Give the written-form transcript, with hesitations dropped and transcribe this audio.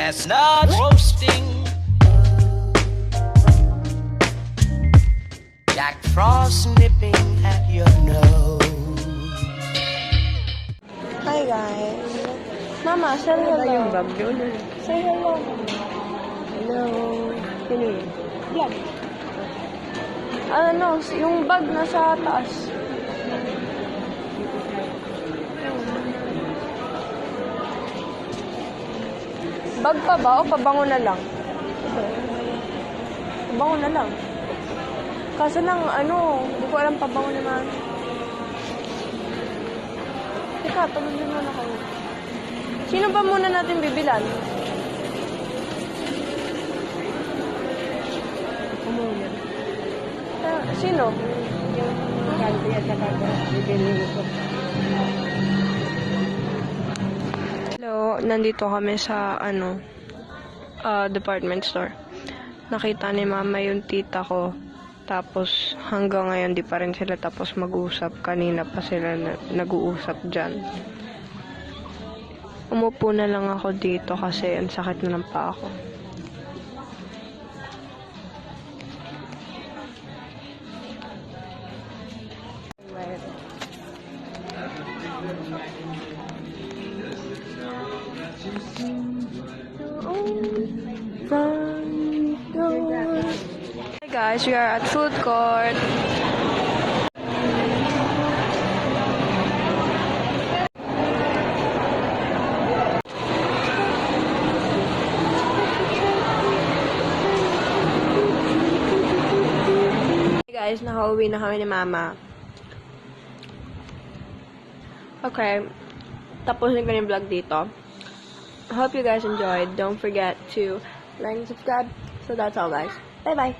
chestnut roasting, Jack Frost nipping at your nose. Hi guys. Mama, say hello. Yung bag doon. Say hello. Hello. Sino yun? Vlog. Ano, yung bag nasa taas. Bag pa ba o pabango na lang? Pabango na lang. Kaso lang, hindi ko alam pabango naman. Teka, pagod muna kayo. Sino ba muna natin bibilan? Ako muna. Sino? Kanto yan sa kanto. Bibili ko. Hello, nandito kami sa department store. Nakita ni mama yung tita ko. Tapos hanggang ngayon di pa rin sila tapos mag-usap. Kanina pa sila nag-uusap dyan. Umupo na lang ako dito kasi ang sakit na ng paa ko. Hi guys, we are at food court. Hey guys, nakauwi na kami ni mama. Okay, tapusin ko yung vlog dito. I hope you guys enjoyed. Don't forget to like and subscribe. So that's all guys. Bye bye.